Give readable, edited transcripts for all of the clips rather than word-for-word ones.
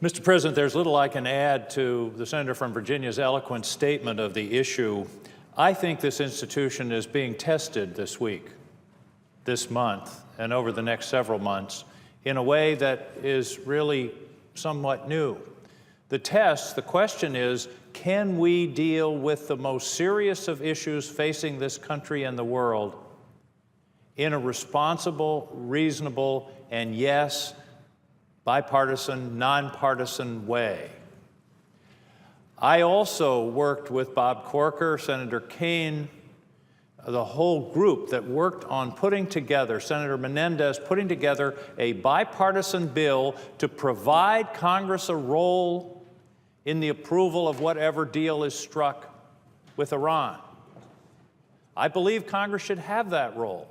Mr. President, there's little I can add to the senator from Virginia's eloquent statement of the issue. I think this institution is being tested this week, this month, and over the next several months in a way that is really somewhat new. The question is, can we deal with the most serious of issues facing this country and the world in a responsible, reasonable, and yes, bipartisan, nonpartisan way? I also worked with Bob Corker, Senator Kaine, the whole group that worked on putting together, Senator Menendez, putting together a bipartisan bill to provide Congress a role in the approval of whatever deal is struck with Iran. I believe Congress should have that role.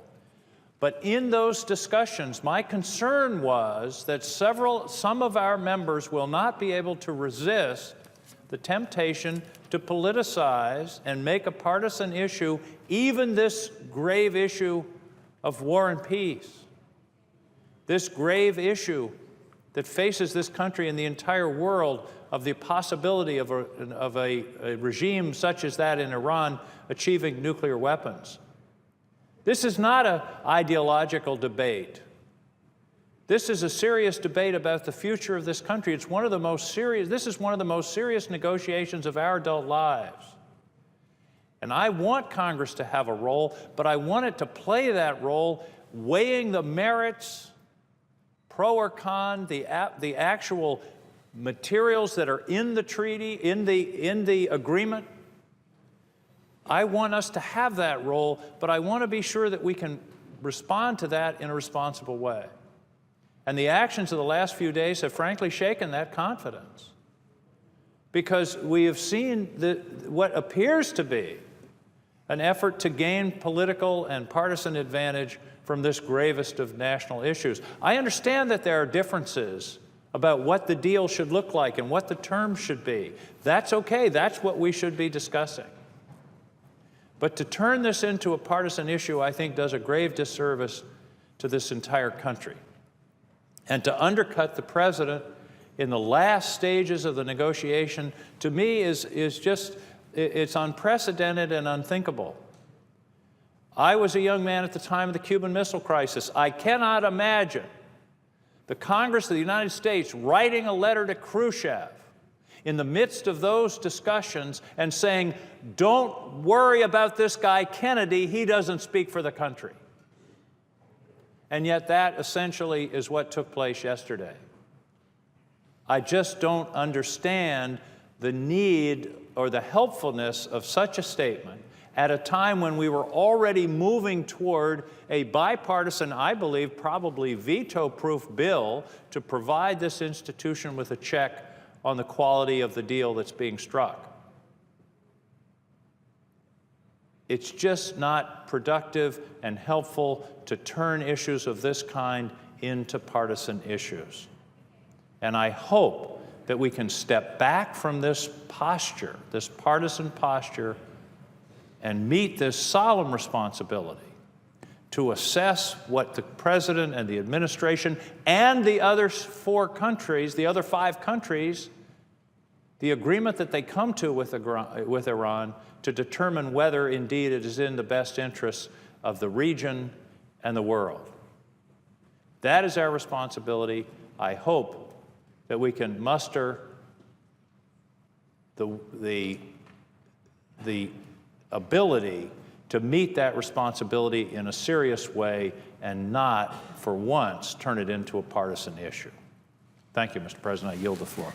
But in those discussions, my concern was that some of our members will not be able to resist the temptation to politicize and make a partisan issue even this grave issue of war and peace, this grave issue that faces this country and the entire world of the possibility of a regime such as that in Iran achieving nuclear weapons. This is not an ideological debate. This is a serious debate about the future of this country. This is one of the most serious negotiations of our adult lives. And I want Congress to have a role, but I want it to play that role weighing the merits, pro or con, the actual materials that are in the treaty, in the agreement. I want us to have that role, but I want to be sure that we can respond to that in a responsible way. And the actions of the last few days have frankly shaken that confidence, because we have seen what appears to be an effort to gain political and partisan advantage from this gravest of national issues. I understand that there are differences about what the deal should look like and what the terms should be. That's okay. That's what we should be discussing. But to turn this into a partisan issue, I think, does a grave disservice to this entire country. And to undercut the president in the last stages of the negotiation, to me, it's unprecedented and unthinkable. I was a young man at the time of the Cuban Missile Crisis. I cannot imagine the Congress of the United States writing a letter to Khrushchev in the midst of those discussions and saying, don't worry about this guy Kennedy, he doesn't speak for the country. And yet that essentially is what took place yesterday. I just don't understand the need or the helpfulness of such a statement at a time when we were already moving toward a bipartisan, I believe, probably veto-proof bill to provide this institution with a check on the quality of the deal that's being struck. It's just not productive and helpful to turn issues of this kind into partisan issues. And I hope that we can step back from this posture, this partisan posture, and meet this solemn responsibility to assess what the president and the administration and the other 4 countries, the other 5 countries, the agreement that they come to with Iran, to determine whether indeed it is in the best interests of the region and the world. That is our responsibility. I hope that we can muster the ability to meet that responsibility in a serious way and not, for once, turn it into a partisan issue. Thank you, Mr. President. I yield the floor.